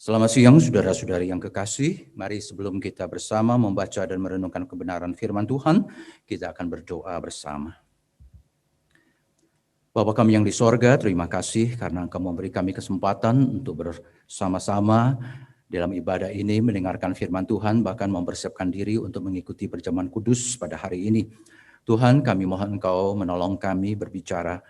Selamat siang saudara-saudari yang kekasih. Mari sebelum kita bersama membaca dan merenungkan kebenaran firman Tuhan, kita akan berdoa bersama. Bapa kami yang di sorga, terima kasih karena Engkau memberi kami kesempatan untuk bersama-sama dalam ibadah ini mendengarkan firman Tuhan, bahkan mempersiapkan diri untuk mengikuti perjamuan kudus pada hari ini. Tuhan, kami mohon Engkau menolong kami berbicara.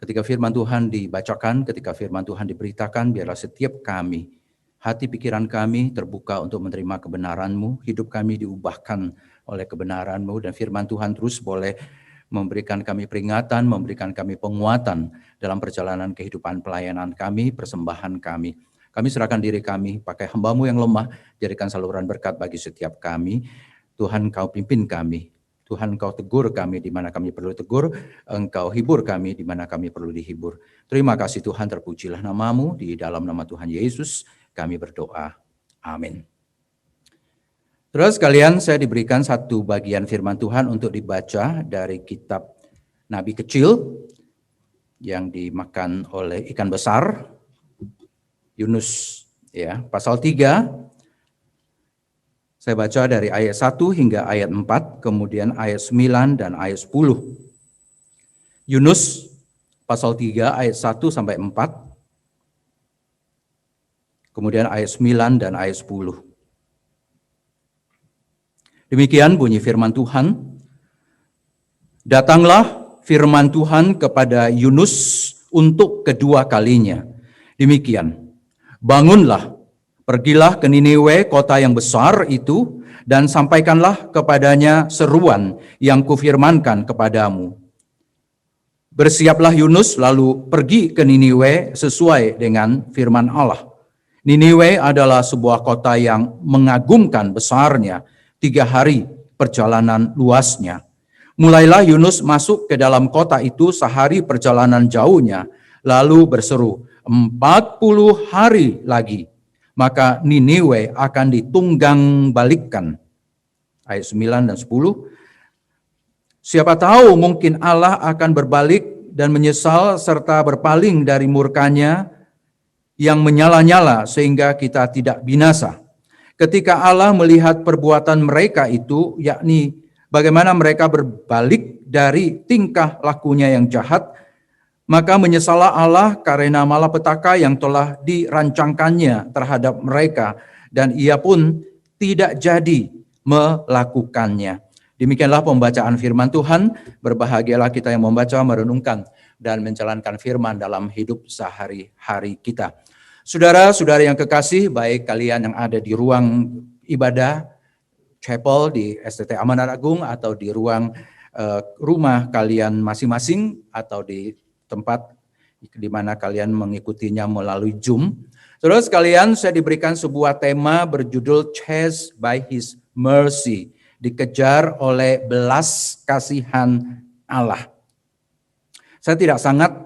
Ketika firman Tuhan dibacakan, ketika firman Tuhan diberitakan, biarlah setiap kami, hati pikiran kami terbuka untuk menerima kebenaran-Mu, hidup kami diubahkan oleh kebenaran-Mu, dan firman Tuhan terus boleh memberikan kami peringatan, memberikan kami penguatan dalam perjalanan kehidupan pelayanan kami, persembahan kami. Kami serahkan diri kami, pakai hamba-Mu yang lemah, jadikan saluran berkat bagi setiap kami. Tuhan, Kau pimpin kami. Tuhan, Engkau tegur kami di mana kami perlu tegur, Engkau hibur kami di mana kami perlu dihibur. Terima kasih Tuhan, terpujilah nama-Mu, di dalam nama Tuhan Yesus kami berdoa. Amin. Terus sekalian, saya diberikan satu bagian firman Tuhan untuk dibaca dari kitab Nabi Kecil yang dimakan oleh ikan besar, Yunus, ya, pasal 3. Saya baca dari ayat 1 hingga ayat 4, kemudian ayat 9 dan ayat 10. Yunus pasal 3 ayat 1 sampai 4. Kemudian ayat 9 dan ayat 10. Demikian bunyi firman Tuhan. Datanglah firman Tuhan kepada Yunus untuk kedua kalinya. Demikian, bangunlah, pergilah ke Niniwe, kota yang besar itu, dan sampaikanlah kepadanya seruan yang kufirmankan kepadamu. Bersiaplah Yunus lalu pergi ke Niniwe sesuai dengan firman Allah. Niniwe adalah sebuah kota yang mengagumkan besarnya, 3 hari perjalanan luasnya. Mulailah Yunus masuk ke dalam kota itu sehari perjalanan jauhnya, lalu berseru, 40 hari lagi, maka Niniwe akan ditunggang balikkan. Ayat 9 dan 10. Siapa tahu mungkin Allah akan berbalik dan menyesal serta berpaling dari murkanya yang menyala-nyala sehingga kita tidak binasa. Ketika Allah melihat perbuatan mereka itu, yakni bagaimana mereka berbalik dari tingkah lakunya yang jahat, maka menyesallah Allah karena malapetaka yang telah dirancangkannya terhadap mereka, dan ia pun tidak jadi melakukannya. Demikianlah pembacaan firman Tuhan. Berbahagialah kita yang membaca, merenungkan, dan menjalankan firman dalam hidup sehari-hari kita. Saudara-saudari yang kekasih, baik kalian yang ada di ruang ibadah, chapel di STT Amanat Agung, atau di ruang rumah kalian masing-masing, atau di tempat di mana kalian mengikutinya melalui Zoom. Saudara sekalian, saya diberikan sebuah tema berjudul Chased by His Mercy, dikejar oleh belas kasihan Allah. Saya tidak sangat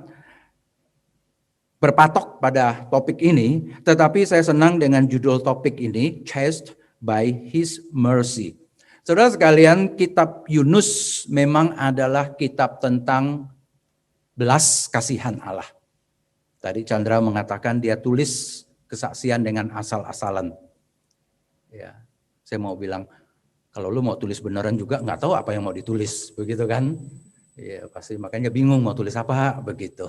berpatok pada topik ini, tetapi saya senang dengan judul topik ini, Chased by His Mercy. Saudara sekalian, kitab Yunus memang adalah kitab tentang belas kasihan Allah. Tadi Chandra mengatakan dia tulis kesaksian dengan asal-asalan. Ya, saya mau bilang, kalau lu mau tulis beneran juga nggak tahu apa yang mau ditulis, begitu kan? Ya pasti makanya bingung mau tulis apa begitu.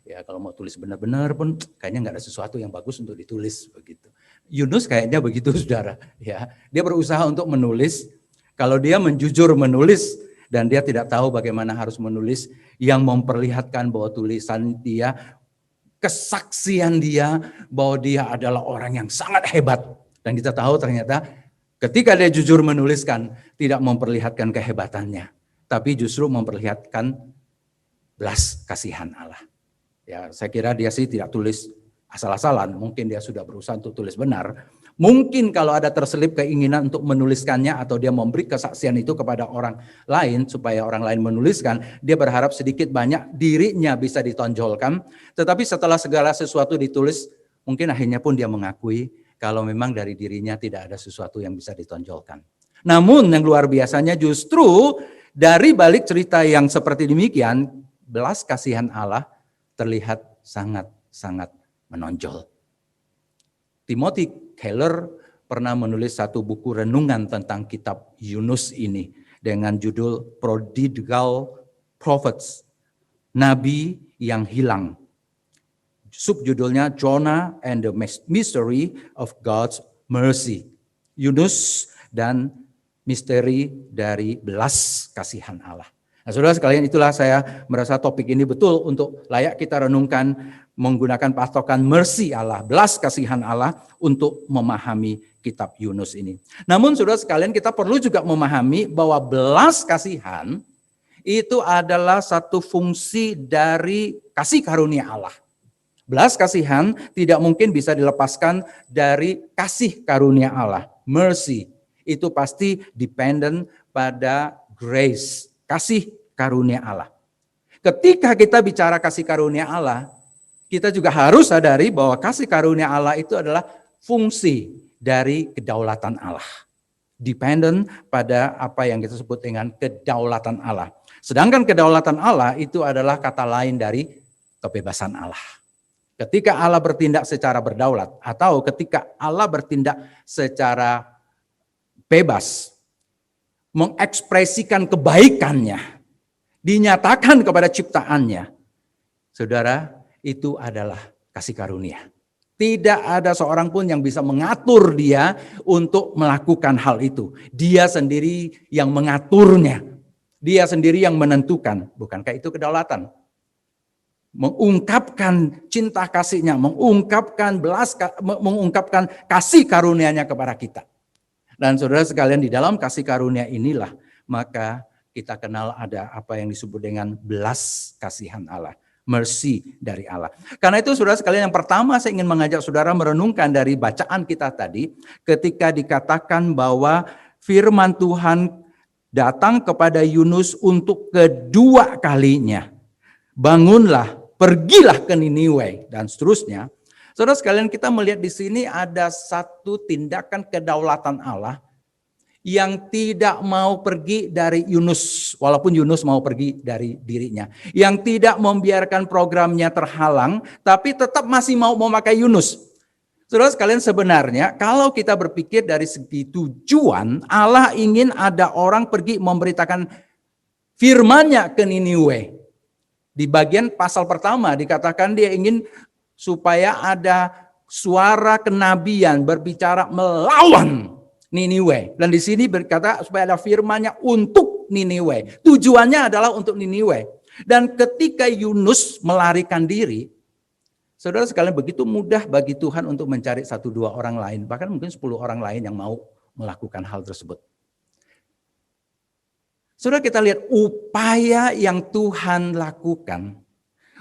Ya kalau mau tulis benar-benar pun kayaknya nggak ada sesuatu yang bagus untuk ditulis begitu. Yunus kayaknya begitu saudara. Ya dia berusaha untuk menulis. Kalau dia menjujur menulis dan dia tidak tahu bagaimana harus menulis, yang memperlihatkan bahwa tulisan dia, kesaksian dia bahwa dia adalah orang yang sangat hebat. Dan kita tahu ternyata ketika dia jujur menuliskan tidak memperlihatkan kehebatannya, tapi justru memperlihatkan belas kasihan Allah. Ya, saya kira dia sih tidak tulis asal-asalan, mungkin dia sudah berusaha untuk tulis benar. Mungkin kalau ada terselip keinginan untuk menuliskannya atau dia memberi kesaksian itu kepada orang lain supaya orang lain menuliskan, dia berharap sedikit banyak dirinya bisa ditonjolkan. Tetapi setelah segala sesuatu ditulis, mungkin akhirnya pun dia mengakui kalau memang dari dirinya tidak ada sesuatu yang bisa ditonjolkan. Namun yang luar biasanya justru dari balik cerita yang seperti demikian, belas kasihan Allah terlihat sangat-sangat menonjol. Timothy Keller pernah menulis satu buku renungan tentang kitab Yunus ini dengan judul Prodigal Prophets, Nabi yang Hilang. Subjudulnya Jonah and the Mystery of God's Mercy. Yunus dan misteri dari belas kasihan Allah. Nah, saudara sekalian, itulah saya merasa topik ini betul untuk layak kita renungkan menggunakan patokan mercy Allah, belas kasihan Allah untuk memahami kitab Yunus ini. Namun saudara sekalian, kita perlu juga memahami bahwa belas kasihan itu adalah satu fungsi dari kasih karunia Allah. Belas kasihan tidak mungkin bisa dilepaskan dari kasih karunia Allah. Mercy itu pasti dependent pada grace, kasih karunia Allah. Ketika kita bicara kasih karunia Allah, kita juga harus sadari bahwa kasih karunia Allah itu adalah fungsi dari kedaulatan Allah. Dependent pada apa yang kita sebut dengan kedaulatan Allah. Sedangkan kedaulatan Allah itu adalah kata lain dari kebebasan Allah. Ketika Allah bertindak secara berdaulat atau ketika Allah bertindak secara bebas, mengekspresikan kebaikannya, dinyatakan kepada ciptaannya, saudara, itu adalah kasih karunia. Tidak ada seorang pun yang bisa mengatur dia untuk melakukan hal itu. Dia sendiri yang mengaturnya. Dia sendiri yang menentukan. Bukankah itu kedaulatan? Mengungkapkan cinta kasihnya, mengungkapkan kasih karunia-Nya kepada kita. Dan saudara sekalian, di dalam kasih karunia inilah maka kita kenal ada apa yang disebut dengan belas kasihan Allah, mercy dari Allah. Karena itu saudara sekalian, yang pertama saya ingin mengajak saudara merenungkan dari bacaan kita tadi, ketika dikatakan bahwa firman Tuhan datang kepada Yunus untuk kedua kalinya. Bangunlah, pergilah ke Niniwe, dan seterusnya. Saudara sekalian, kita melihat di sini ada satu tindakan kedaulatan Allah yang tidak mau pergi dari Yunus, walaupun Yunus mau pergi dari dirinya. Yang tidak membiarkan programnya terhalang, tapi tetap masih mau memakai Yunus. Saudara sekalian, sebenarnya kalau kita berpikir dari segi tujuan, Allah ingin ada orang pergi memberitakan firman-Nya ke Niniwe. Di bagian pasal pertama dikatakan dia ingin supaya ada suara kenabian berbicara melawan Niniwe. Dan di sini berkata supaya ada firman-Nya untuk Niniwe. Tujuannya adalah untuk Niniwe. Dan ketika Yunus melarikan diri, saudara sekalian, begitu mudah bagi Tuhan untuk mencari 1-2 orang lain, bahkan mungkin 10 orang lain yang mau melakukan hal tersebut. Saudara, kita lihat upaya yang Tuhan lakukan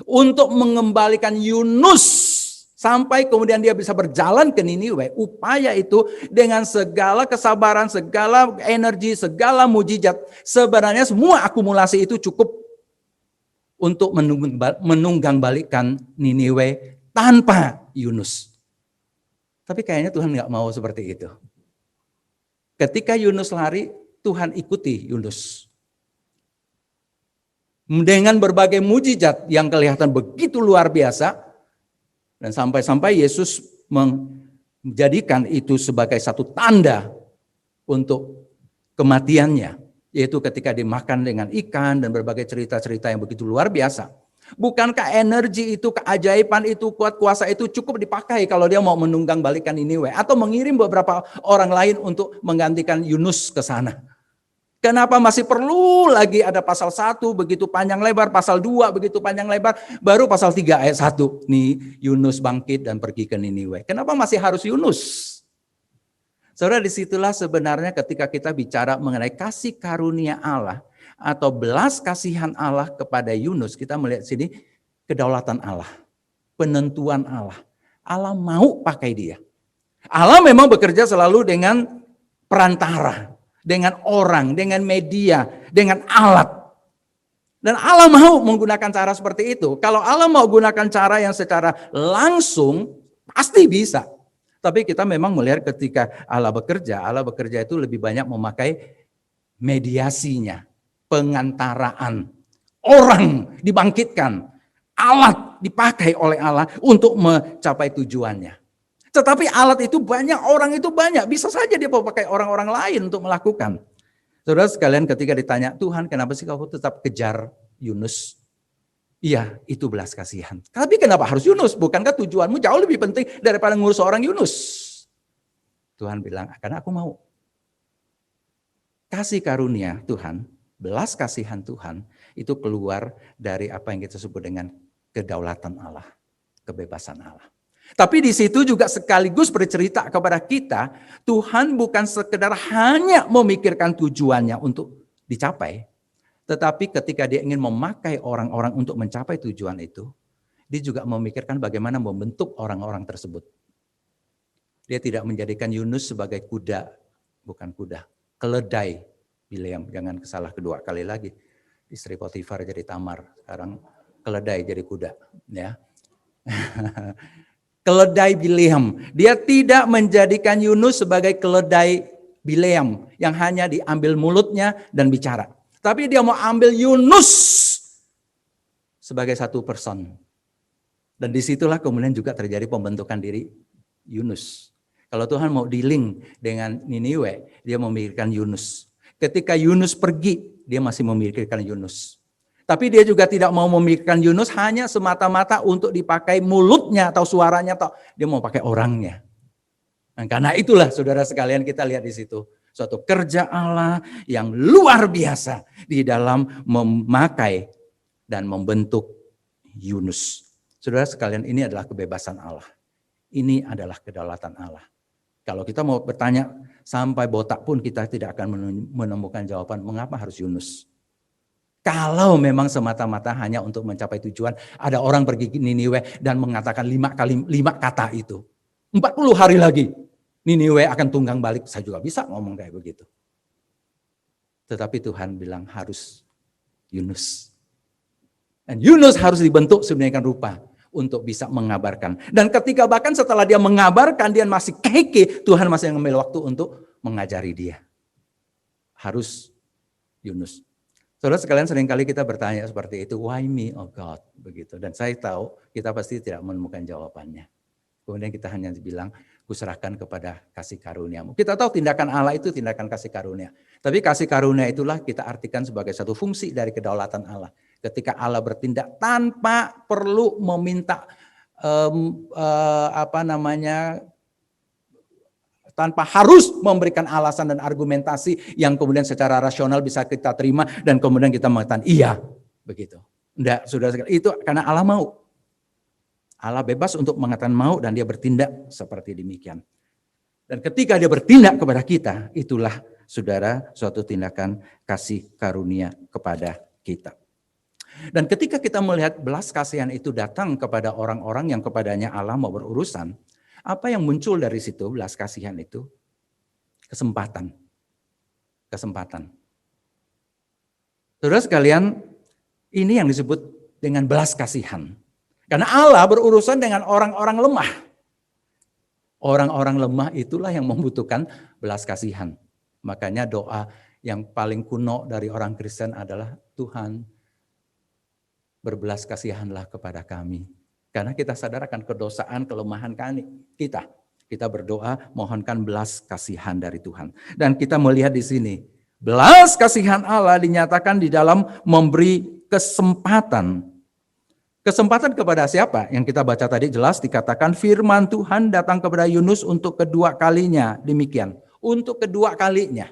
untuk mengembalikan Yunus sampai kemudian dia bisa berjalan ke Niniwe. Upaya itu dengan segala kesabaran, segala energi, segala mujizat. Sebenarnya semua akumulasi itu cukup untuk menunggang balikkan Niniwe tanpa Yunus. Tapi kayaknya Tuhan nggak mau seperti itu. Ketika Yunus lari, Tuhan ikuti Yunus. Dengan berbagai mujizat yang kelihatan begitu luar biasa. Dan sampai-sampai Yesus menjadikan itu sebagai satu tanda untuk kematiannya. Yaitu ketika dimakan dengan ikan dan berbagai cerita-cerita yang begitu luar biasa. Bukankah energi itu, keajaiban itu, kuat kuasa itu cukup dipakai kalau dia mau menunggang balikan Niniwe. Atau mengirim beberapa orang lain untuk menggantikan Yunus ke sana. Kenapa masih perlu lagi ada pasal 1 begitu panjang lebar, pasal 2 begitu panjang lebar, baru pasal 3 ayat 1. Nih Yunus bangkit dan pergi ke Niniwe. Kenapa masih harus Yunus? Saudara, disitulah sebenarnya ketika kita bicara mengenai kasih karunia Allah atau belas kasihan Allah kepada Yunus, kita melihat sini kedaulatan Allah, penentuan Allah. Allah mau pakai dia. Allah memang bekerja selalu dengan perantara, dengan orang, dengan media, dengan alat. Dan Allah mau menggunakan cara seperti itu. Kalau Allah mau gunakan cara yang secara langsung, pasti bisa. Tapi kita memang melihat ketika Allah bekerja itu lebih banyak memakai mediasinya, pengantaraan. Orang dibangkitkan, alat dipakai oleh Allah untuk mencapai tujuannya. Tetapi alat itu banyak, orang itu banyak. Bisa saja dia pakai orang-orang lain untuk melakukan. Saudara sekalian ketika ditanya, Tuhan kenapa sih kau tetap kejar Yunus? Iya, itu belas kasihan. Tapi kenapa harus Yunus? Bukankah tujuanmu jauh lebih penting daripada ngurus orang Yunus? Tuhan bilang, karena aku mau. Kasih karunia Tuhan, belas kasihan Tuhan, itu keluar dari apa yang kita sebut dengan kedaulatan Allah, kebebasan Allah. Tapi di situ juga sekaligus bercerita kepada kita, Tuhan bukan sekedar hanya memikirkan tujuannya untuk dicapai, tetapi ketika dia ingin memakai orang-orang untuk mencapai tujuan itu, dia juga memikirkan bagaimana membentuk orang-orang tersebut. Dia tidak menjadikan Yunus sebagai kuda, bukan kuda, keledai. Bileam, jangan salah kedua kali lagi. Istri Potifar jadi Tamar, sekarang keledai jadi kuda. Ya. Keledai Bileam. Dia tidak menjadikan Yunus sebagai keledai Bileam yang hanya diambil mulutnya dan bicara. Tapi dia mau ambil Yunus sebagai satu person. Dan disitulah kemudian juga terjadi pembentukan diri Yunus. Kalau Tuhan mau dealing dengan Niniwe, dia memikirkan Yunus. Ketika Yunus pergi, dia masih memikirkan Yunus. Tapi dia juga tidak mau memikirkan Yunus hanya semata-mata untuk dipakai mulutnya atau suaranya, atau dia mau pakai orangnya. Nah, karena itulah saudara sekalian kita lihat di situ. Suatu kerja Allah yang luar biasa di dalam memakai dan membentuk Yunus. Saudara sekalian, ini adalah kebebasan Allah. Ini adalah kedaulatan Allah. Kalau kita mau bertanya sampai botak pun kita tidak akan menemukan jawaban mengapa harus Yunus. Kalau memang semata-mata hanya untuk mencapai tujuan, ada orang pergi ke Niniwe dan mengatakan 5 kata itu. 40 hari lagi Niniwe akan tunggang balik. Saya juga bisa ngomong kayak begitu. Tetapi Tuhan bilang harus Yunus. Dan Yunus harus dibentuk sedemikian rupa untuk bisa mengabarkan. Dan ketika bahkan setelah dia mengabarkan, dia masih keke, Tuhan masih mengambil waktu untuk mengajari dia. Harus Yunus. Saudara sekalian, seringkali kita bertanya seperti itu, why me, oh God, begitu. Dan saya tahu kita pasti tidak menemukan jawabannya. Kemudian kita hanya bilang, kuserahkan kepada kasih karuniamu. Kita tahu tindakan Allah itu tindakan kasih karunia. Tapi kasih karunia itulah kita artikan sebagai satu fungsi dari kedaulatan Allah. Ketika Allah bertindak tanpa perlu meminta tanpa harus memberikan alasan dan argumentasi yang kemudian secara rasional bisa kita terima dan kemudian kita mengatakan iya, begitu. Enggak, saudara, itu karena Allah mau. Allah bebas untuk mengatakan mau dan dia bertindak seperti demikian. Dan ketika dia bertindak kepada kita, itulah saudara suatu tindakan kasih karunia kepada kita. Dan ketika kita melihat belas kasihan itu datang kepada orang-orang yang kepadanya Allah mau berurusan, apa yang muncul dari situ belas kasihan itu? Kesempatan. Kesempatan. Saudara sekalian, ini yang disebut dengan belas kasihan. Karena Allah berurusan dengan orang-orang lemah. Orang-orang lemah itulah yang membutuhkan belas kasihan. Makanya doa yang paling kuno dari orang Kristen adalah Tuhan, berbelas kasihanlah kepada kami. Karena kita sadar akan kedosaan, kelemahan kita. Kita berdoa mohonkan belas kasihan dari Tuhan. Dan kita melihat di sini, belas kasihan Allah dinyatakan di dalam memberi kesempatan. Kesempatan kepada siapa? Yang kita baca tadi jelas dikatakan firman Tuhan datang kepada Yunus untuk kedua kalinya. Demikian, untuk kedua kalinya.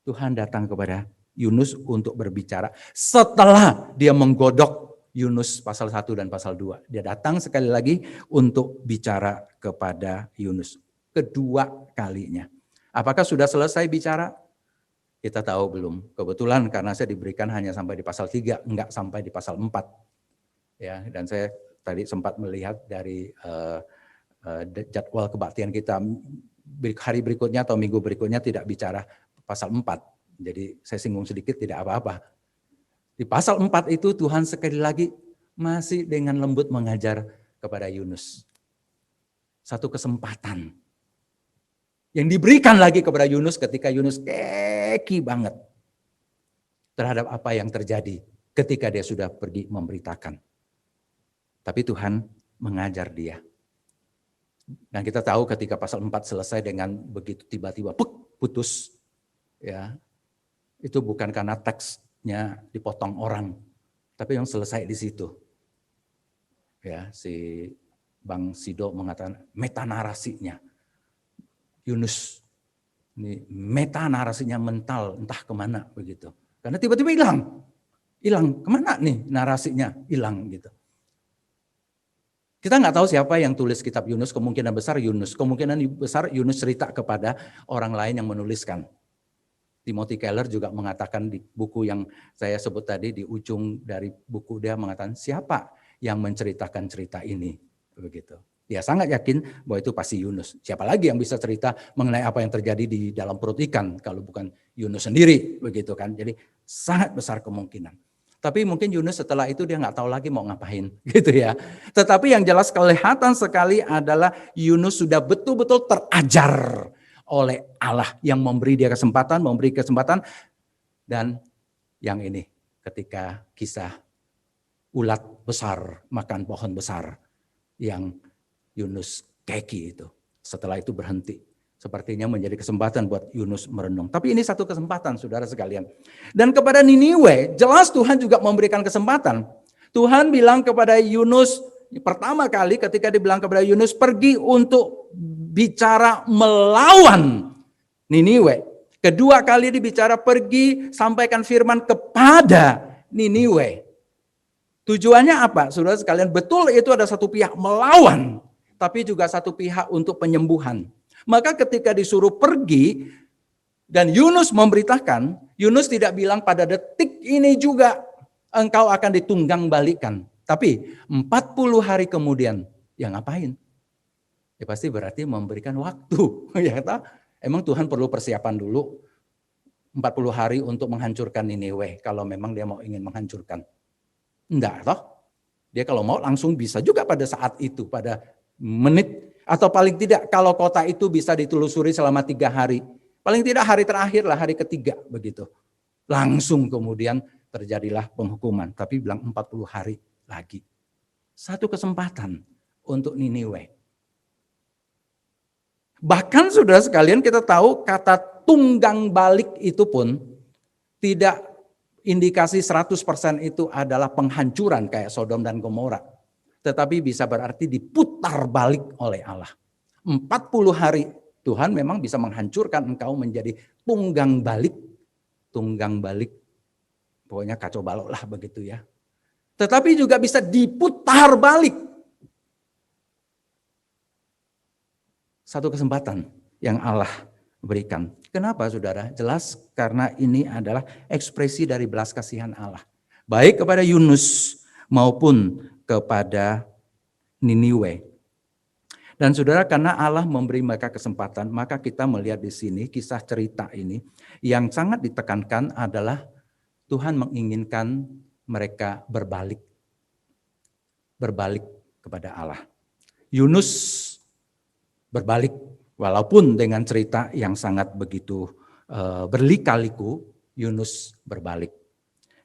Tuhan datang kepada Yunus untuk berbicara setelah dia menggodok Yunus pasal 1 dan pasal 2. Dia datang sekali lagi untuk bicara kepada Yunus. Kedua kalinya. Apakah sudah selesai bicara? Kita tahu belum. Kebetulan karena saya diberikan hanya sampai di pasal 3, enggak sampai di pasal 4. Ya, dan saya tadi sempat melihat dari jadwal kebaktian kita hari berikutnya atau minggu berikutnya tidak bicara pasal 4. Jadi saya singgung sedikit tidak apa-apa. Di pasal 4 itu Tuhan sekali lagi masih dengan lembut mengajar kepada Yunus. Satu kesempatan yang diberikan lagi kepada Yunus ketika Yunus keki banget terhadap apa yang terjadi ketika dia sudah pergi memberitakan. Tapi Tuhan mengajar dia. Dan kita tahu ketika pasal 4 selesai dengan begitu tiba-tiba putus, ya, itu bukan karena teksnya dipotong orang, tapi yang selesai di situ. Ya, si Bang Sido mengatakan metanarasinya. Yunus ini metanarasinya mental entah kemana begitu. Karena tiba-tiba hilang kemana nih narasinya, hilang gitu. Kita nggak tahu siapa yang tulis kitab Yunus, kemungkinan besar Yunus cerita kepada orang lain yang menuliskan. Timothy Keller juga mengatakan di buku yang saya sebut tadi, di ujung dari buku dia mengatakan siapa yang menceritakan cerita ini, begitu. Dia sangat yakin bahwa itu pasti Yunus. Siapa lagi yang bisa cerita mengenai apa yang terjadi di dalam perut ikan kalau bukan Yunus sendiri, begitu kan? Jadi sangat besar kemungkinan. Tapi mungkin Yunus setelah itu dia nggak tahu lagi mau ngapain, gitu ya. Tetapi yang jelas kelihatan sekali adalah Yunus sudah betul-betul terajar oleh Allah yang memberi kesempatan, dan yang ini ketika kisah ulat besar makan pohon besar yang Yunus keki itu. Setelah itu berhenti. Sepertinya menjadi kesempatan buat Yunus merenung. Tapi ini satu kesempatan saudara sekalian. Dan kepada Niniwe jelas Tuhan juga memberikan kesempatan. Tuhan bilang kepada Yunus pertama kali ketika dibilang kepada Yunus pergi untuk bicara melawan Niniwe. Kedua kali dibicara pergi sampaikan firman kepada Niniwe. Tujuannya apa? Saudara sekalian, betul itu ada satu pihak melawan, tapi juga satu pihak untuk penyembuhan. Maka ketika disuruh pergi dan Yunus memberitakan, Yunus tidak bilang pada detik ini juga engkau akan ditunggang balikan. Tapi 40 hari kemudian, ya ngapain? Ya pasti berarti memberikan waktu. Ya, emang Tuhan perlu persiapan dulu 40 hari untuk menghancurkan Niniwe kalau memang dia mau ingin menghancurkan. Enggak toh. Dia kalau mau langsung bisa juga pada saat itu, pada menit. Atau paling tidak kalau kota itu bisa ditelusuri selama 3 hari. Paling tidak hari terakhir lah, hari ketiga begitu. Langsung kemudian terjadilah penghukuman. Tapi bilang 40 hari lagi. Satu kesempatan untuk Niniwe. Bahkan saudara sekalian kita tahu kata tunggang balik itu pun tidak indikasi 100% itu adalah penghancuran kayak Sodom dan Gomora. Tetapi bisa berarti diputar balik oleh Allah. 40 hari Tuhan memang bisa menghancurkan engkau menjadi tunggang balik. Tunggang balik, pokoknya kacau balau lah begitu ya. Tetapi juga bisa diputar balik. Satu kesempatan yang Allah berikan. Kenapa saudara? Jelas karena ini adalah ekspresi dari belas kasihan Allah. Baik kepada Yunus maupun kepada Niniwe. Dan saudara, karena Allah memberi mereka kesempatan, maka kita melihat di sini kisah cerita ini yang sangat ditekankan adalah Tuhan menginginkan mereka berbalik. Berbalik kepada Allah. Yunus berbalik, walaupun dengan cerita yang sangat begitu berlika-liku, Yunus berbalik.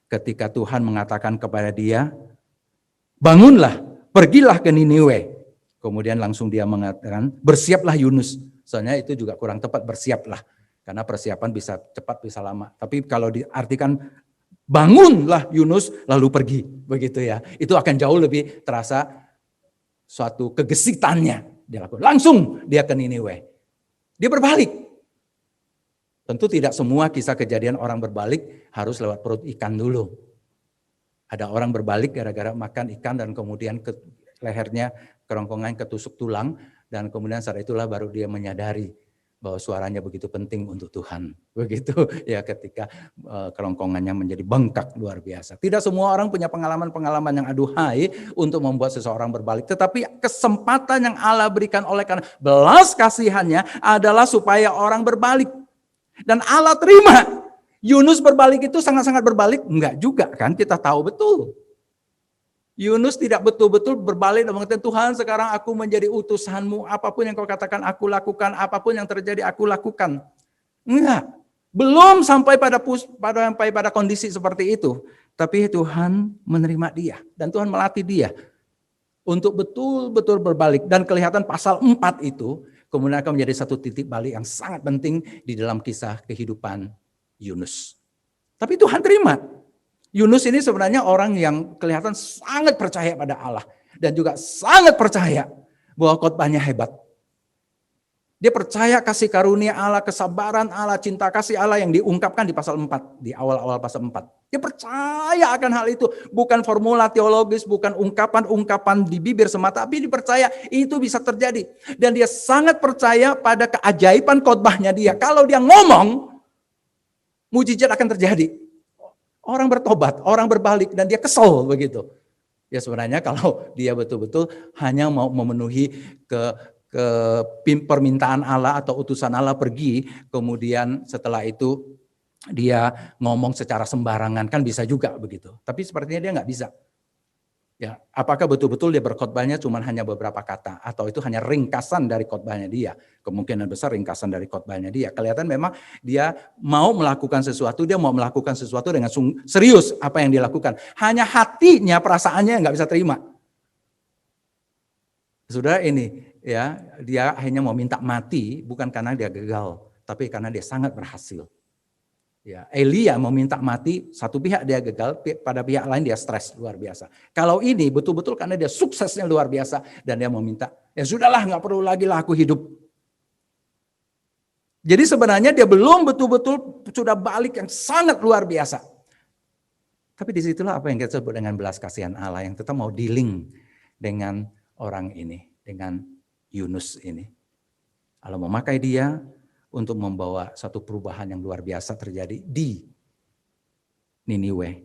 Ketika Tuhan mengatakan kepada dia, bangunlah, pergilah ke Niniwe. Kemudian langsung dia mengatakan, bersiaplah Yunus. Soalnya itu juga kurang tepat, bersiaplah. Karena persiapan bisa cepat, bisa lama. Tapi kalau diartikan, bangunlah Yunus, lalu pergi. Begitu ya. Itu akan jauh lebih terasa suatu kegesitannya. Dia lakukan. Langsung dia ke Niniwe. Dia berbalik. Tentu tidak semua kisah kejadian orang berbalik harus lewat perut ikan dulu. Ada orang berbalik gara-gara makan ikan dan kemudian ke lehernya, kerongkongan ketusuk tulang. Dan kemudian saat itulah baru dia menyadari bahwa suaranya begitu penting untuk Tuhan. Begitu ya ketika kerongkongannya menjadi bengkak luar biasa. Tidak semua orang punya pengalaman-pengalaman yang aduhai untuk membuat seseorang berbalik. Tetapi kesempatan yang Allah berikan oleh karena belas kasihannya adalah supaya orang berbalik. Dan Allah terima. Yunus berbalik itu sangat-sangat berbalik? Enggak juga kan, kita tahu betul. Yunus tidak betul-betul berbalik dan mengatakan, Tuhan sekarang aku menjadi utusanmu, apapun yang kau katakan aku lakukan, apapun yang terjadi aku lakukan. Enggak, belum sampai pada kondisi seperti itu. Tapi Tuhan menerima dia dan Tuhan melatih dia untuk betul-betul berbalik. Dan kelihatan pasal 4 itu kemudian akan menjadi satu titik balik yang sangat penting di dalam kisah kehidupan Yunus. Tapi Tuhan terima. Yunus ini sebenarnya orang yang kelihatan sangat percaya pada Allah. Dan juga sangat percaya bahwa khotbahnya hebat. Dia percaya kasih karunia Allah, kesabaran Allah, cinta kasih Allah yang diungkapkan di pasal 4, di awal-awal pasal 4. Dia percaya akan hal itu, bukan formula teologis, bukan ungkapan-ungkapan di bibir semata, tapi dipercaya itu bisa terjadi. Dan dia sangat percaya pada keajaiban khotbahnya dia. Kalau dia ngomong, mujizat akan terjadi. Orang bertobat, orang berbalik, dan dia kesel begitu. Ya sebenarnya kalau dia betul-betul hanya mau memenuhi ke permintaan Allah atau utusan Allah pergi, kemudian setelah itu dia ngomong secara sembarangan, kan bisa juga begitu. Tapi sepertinya dia nggak bisa. Ya, apakah betul-betul dia berkhotbahnya cuma hanya beberapa kata atau itu hanya ringkasan dari khotbahnya dia? Kemungkinan besar ringkasan dari khotbahnya dia. Kelihatan memang dia mau melakukan sesuatu, dia mau melakukan sesuatu dengan serius apa yang dia lakukan. Hanya hatinya, perasaannya yang nggak bisa terima. Saudara ini ya, dia akhirnya mau minta mati bukan karena dia gagal, tapi karena dia sangat berhasil. Ya, Elia mau minta mati, satu pihak dia gagal, pada pihak lain dia stres luar biasa. Kalau ini betul-betul karena dia suksesnya luar biasa dan dia mau minta, ya sudahlah nggak perlu lagi lah aku hidup. Jadi sebenarnya dia belum betul-betul sudah balik yang sangat luar biasa. Tapi disitulah apa yang kita sebut dengan belas kasihan Allah yang tetap mau dealing dengan orang ini, dengan Yunus ini. Allah memakai dia untuk membawa satu perubahan yang luar biasa terjadi di Niniwe.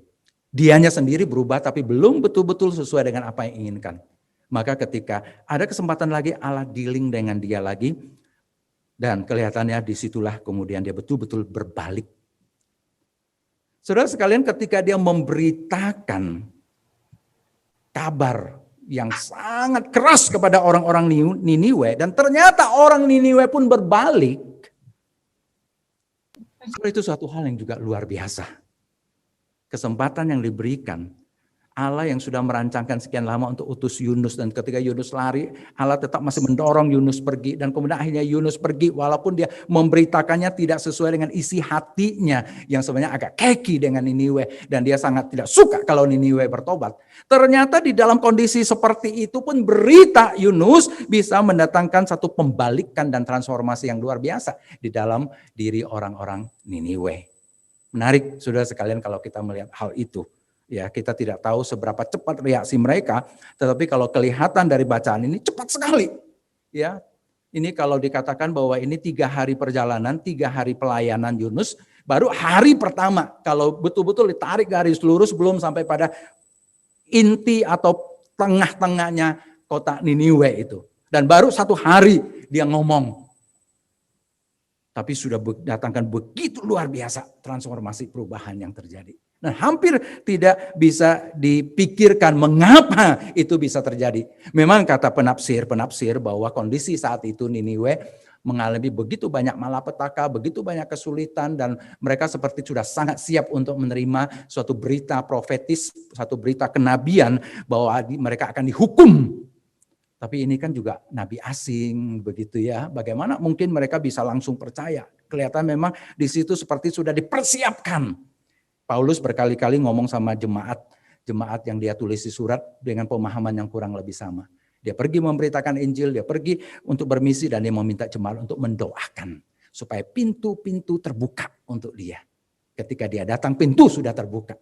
Dianya sendiri berubah tapi belum betul-betul sesuai dengan apa yang inginkan. Maka ketika ada kesempatan lagi Allah dealing dengan dia lagi dan kelihatannya disitulah kemudian dia betul-betul berbalik. Saudara sekalian, ketika dia memberitakan kabar yang sangat keras kepada orang-orang Niniwe dan ternyata orang Niniwe pun berbalik, itu suatu hal yang juga luar biasa. Kesempatan yang diberikan Allah yang sudah merancangkan sekian lama untuk utus Yunus, dan ketika Yunus lari, Allah tetap masih mendorong Yunus pergi, dan kemudian akhirnya Yunus pergi walaupun dia memberitakannya tidak sesuai dengan isi hatinya yang sebenarnya agak keki dengan Niniwe, dan dia sangat tidak suka kalau Niniwe bertobat. Ternyata di dalam kondisi seperti itu pun berita Yunus bisa mendatangkan satu pembalikan dan transformasi yang luar biasa di dalam diri orang-orang Niniwe. Menarik saudara sekalian kalau kita melihat hal itu. Ya, kita tidak tahu seberapa cepat reaksi mereka, tetapi kalau kelihatan dari bacaan ini cepat sekali. Ya, ini kalau dikatakan bahwa ini 3 hari perjalanan, 3 hari pelayanan Yunus, baru hari pertama kalau betul-betul ditarik garis lurus belum sampai pada inti atau tengah-tengahnya kota Niniwe itu. Dan baru 1 hari dia ngomong. Tapi sudah datangkan begitu luar biasa transformasi perubahan yang terjadi. Dan hampir tidak bisa dipikirkan mengapa itu bisa terjadi. Memang kata penafsir bahwa kondisi saat itu Niniwe mengalami begitu banyak malapetaka, begitu banyak kesulitan, dan mereka seperti sudah sangat siap untuk menerima suatu berita profetis, satu berita kenabian bahwa mereka akan dihukum. Tapi ini kan juga nabi asing begitu ya. Bagaimana mungkin mereka bisa langsung percaya? Kelihatan memang di situ seperti sudah dipersiapkan. Paulus berkali-kali ngomong sama jemaat yang dia tulis di surat dengan pemahaman yang kurang lebih sama. Dia pergi memberitakan Injil, dia pergi untuk bermisi, dan dia meminta jemaat untuk mendoakan supaya pintu-pintu terbuka untuk dia. Ketika dia datang, pintu sudah terbuka.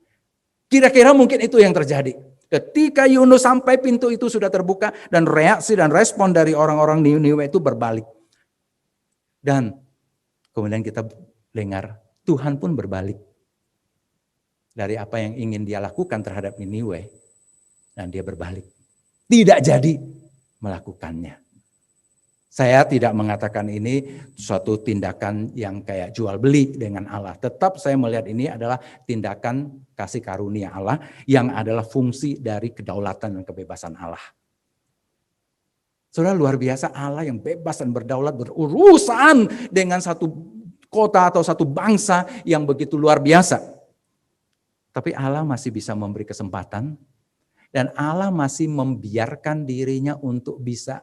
Kira-kira mungkin itu yang terjadi. Ketika Yunus sampai, pintu itu sudah terbuka dan reaksi dan respon dari orang-orang Niniwe itu berbalik. Dan kemudian kita dengar Tuhan pun berbalik dari apa yang ingin dia lakukan terhadap Niniwe, dan dia berbalik. Tidak jadi melakukannya. Saya tidak mengatakan ini suatu tindakan yang kayak jual beli dengan Allah. Tetap saya melihat ini adalah tindakan kasih karunia Allah yang adalah fungsi dari kedaulatan dan kebebasan Allah. Saudara, luar biasa Allah yang bebas dan berdaulat berurusan dengan satu kota atau satu bangsa yang begitu luar biasa. Tapi Allah masih bisa memberi kesempatan Dan Allah masih membiarkan dirinya untuk bisa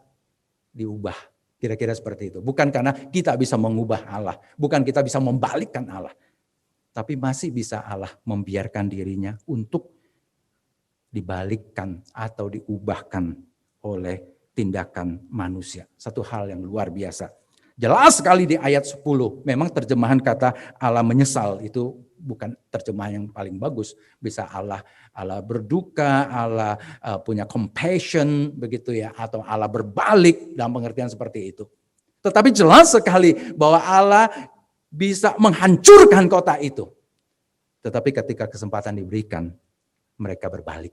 diubah. Kira-kira seperti itu. Bukan karena kita bisa mengubah Allah. Bukan kita bisa membalikkan Allah. Tapi masih bisa Allah membiarkan dirinya untuk dibalikkan atau diubahkan oleh tindakan manusia. Satu hal yang luar biasa. Jelas sekali di ayat 10. Memang terjemahan kata Allah menyesal itu bukan terjemahan yang paling bagus. Bisa Allah berduka, Allah punya compassion begitu ya, atau Allah berbalik dalam pengertian seperti itu. Tetapi jelas sekali bahwa Allah bisa menghancurkan kota itu. Tetapi ketika kesempatan diberikan, mereka berbalik.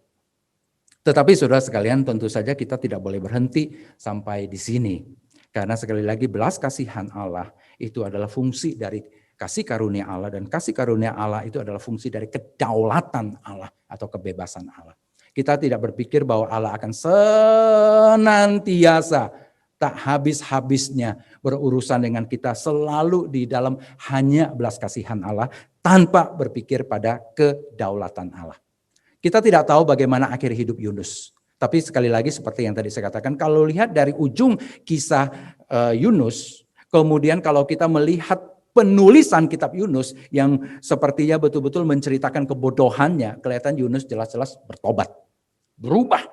Tetapi saudara sekalian, tentu saja kita tidak boleh berhenti sampai di sini. Karena sekali lagi belas kasihan Allah itu adalah fungsi dari kasih karunia Allah. Dan kasih karunia Allah itu adalah fungsi dari kedaulatan Allah atau kebebasan Allah. Kita tidak berpikir bahwa Allah akan senantiasa tak habis-habisnya berurusan dengan kita selalu di dalam hanya belas kasihan Allah tanpa berpikir pada kedaulatan Allah. Kita tidak tahu bagaimana akhir hidup Yunus. Tapi sekali lagi seperti yang tadi saya katakan, kalau lihat dari ujung kisah Yunus, kemudian kalau kita melihat penulisan kitab Yunus yang sepertinya betul-betul menceritakan kebodohannya, kelihatan Yunus jelas-jelas bertobat, berubah.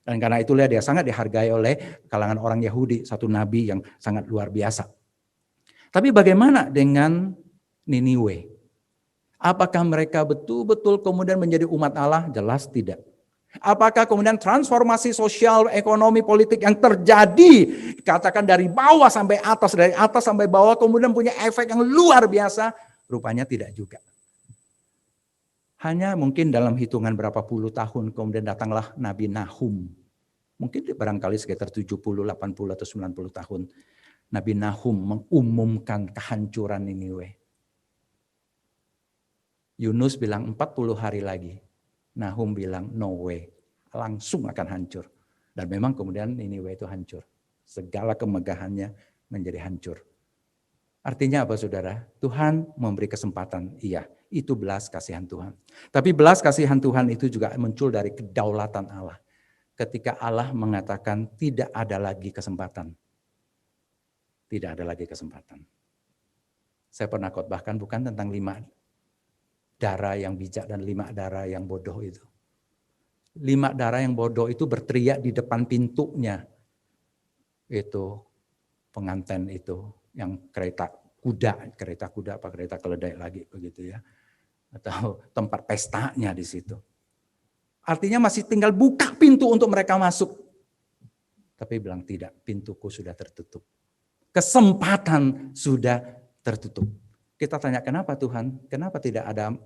Dan karena itulah dia sangat dihargai oleh kalangan orang Yahudi, satu nabi yang sangat luar biasa. Tapi bagaimana dengan Niniwe? Apakah mereka betul-betul kemudian menjadi umat Allah? Jelas tidak. Apakah kemudian transformasi sosial, ekonomi, politik yang terjadi, katakan dari bawah sampai atas, dari atas sampai bawah, kemudian punya efek yang luar biasa? Rupanya tidak juga. Hanya mungkin dalam hitungan berapa puluh tahun kemudian datanglah Nabi Nahum. Mungkin barangkali sekitar 70, 80 atau 90 tahun. Nabi Nahum mengumumkan kehancuran Niniwe. Yunus bilang 40 hari lagi. Nahum bilang no way, langsung akan hancur. Dan memang kemudian Niniwe itu hancur. Segala kemegahannya menjadi hancur. Artinya apa saudara? Tuhan memberi kesempatan, iya. Itu belas kasihan Tuhan. Tapi belas kasihan Tuhan itu juga muncul dari kedaulatan Allah. Ketika Allah mengatakan tidak ada lagi kesempatan. Tidak ada lagi kesempatan. Saya pernah khotbahkan bukan tentang 5 darah yang bijak dan 5 darah yang bodoh itu. 5 darah yang bodoh itu berteriak di depan pintunya. Itu pengantin itu yang kereta kuda apa kereta keledai lagi begitu ya. Atau tempat pestanya di situ. Artinya masih tinggal buka pintu untuk mereka masuk. Tapi bilang tidak, pintuku sudah tertutup. Kesempatan sudah tertutup. Kita tanya kenapa Tuhan? Kenapa tidak ada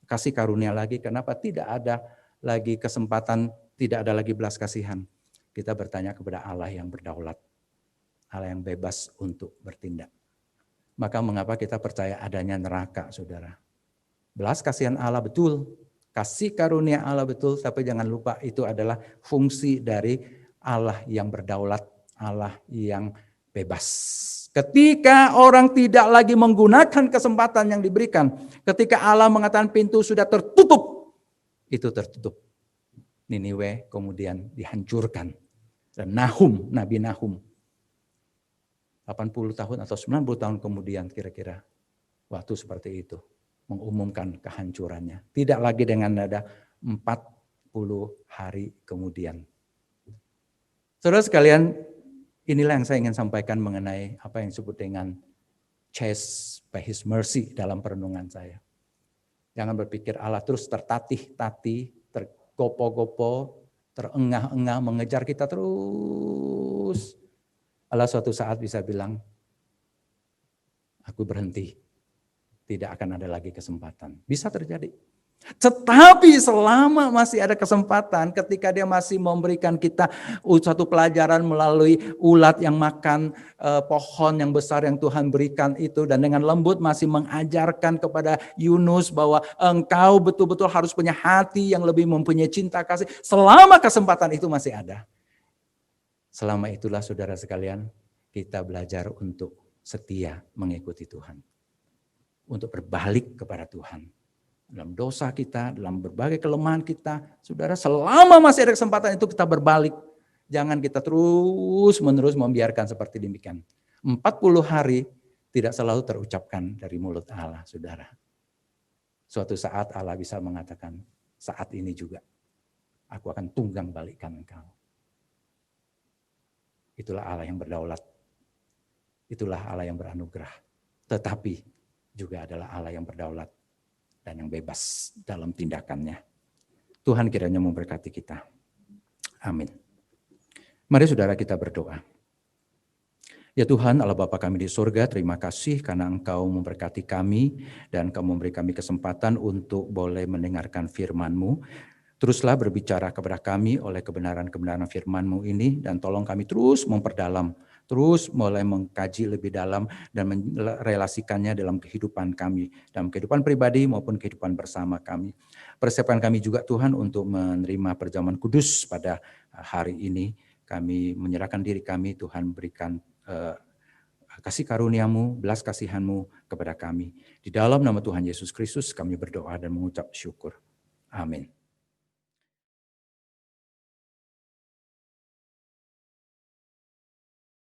kasih karunia lagi? Kenapa tidak ada lagi kesempatan, tidak ada lagi belas kasihan? Kita bertanya kepada Allah yang berdaulat. Allah yang bebas untuk bertindak. Maka mengapa kita percaya adanya neraka, saudara? Belas kasihan Allah betul, kasih karunia Allah betul, tapi jangan lupa itu adalah fungsi dari Allah yang berdaulat, Allah yang bebas. Ketika orang tidak lagi menggunakan kesempatan yang diberikan, ketika Allah mengatakan pintu sudah tertutup, itu tertutup. Niniwe kemudian dihancurkan. Dan Nahum, Nabi Nahum, 80 tahun atau 90 tahun kemudian kira-kira, waktu seperti itu, mengumumkan kehancurannya. Tidak lagi dengan nada 40 hari kemudian. Saudara sekalian, inilah yang saya ingin sampaikan mengenai apa yang disebut dengan chased by His mercy dalam perenungan saya. Jangan berpikir Allah terus tertatih-tatih, tergopo-gopo, terengah-engah mengejar kita terus. Allah suatu saat bisa bilang, aku berhenti. Tidak akan ada lagi kesempatan. Bisa terjadi. Tetapi selama masih ada kesempatan, ketika dia masih memberikan kita satu pelajaran melalui ulat yang makan pohon yang besar yang Tuhan berikan itu, dan dengan lembut masih mengajarkan kepada Yunus bahwa engkau betul-betul harus punya hati yang lebih mempunyai cinta kasih. Selama kesempatan itu masih ada. Selama itulah saudara sekalian, kita belajar untuk setia mengikuti Tuhan. Untuk berbalik kepada Tuhan. dalam dosa kita, dalam berbagai kelemahan kita. Saudara, selama masih ada kesempatan itu kita berbalik. Jangan kita terus-menerus membiarkan seperti demikian. 40 hari tidak selalu terucapkan dari mulut Allah, saudara. Suatu saat Allah bisa mengatakan, saat ini juga aku akan tunggang balikkan engkau. Itulah Allah yang berdaulat. Itulah Allah yang beranugerah. Tetapi juga adalah Allah yang berdaulat dan yang bebas dalam tindakannya. Tuhan kiranya memberkati kita. Amin. Mari saudara kita berdoa. Ya Tuhan Allah Bapa kami di surga, terima kasih karena Engkau memberkati kami dan Engkau memberi kami kesempatan untuk boleh mendengarkan firman-Mu. Teruslah berbicara kepada kami oleh kebenaran-kebenaran firman-Mu ini dan tolong kami terus memperdalam, terus mulai mengkaji lebih dalam dan merelasikannya dalam kehidupan kami, dalam kehidupan pribadi maupun kehidupan bersama kami. Persiapkan kami juga Tuhan untuk menerima perjamuan kudus pada hari ini. Kami menyerahkan diri kami, Tuhan berikan kasih karunia-Mu, belas kasihan-Mu kepada kami. Di dalam nama Tuhan Yesus Kristus kami berdoa dan mengucap syukur. Amin.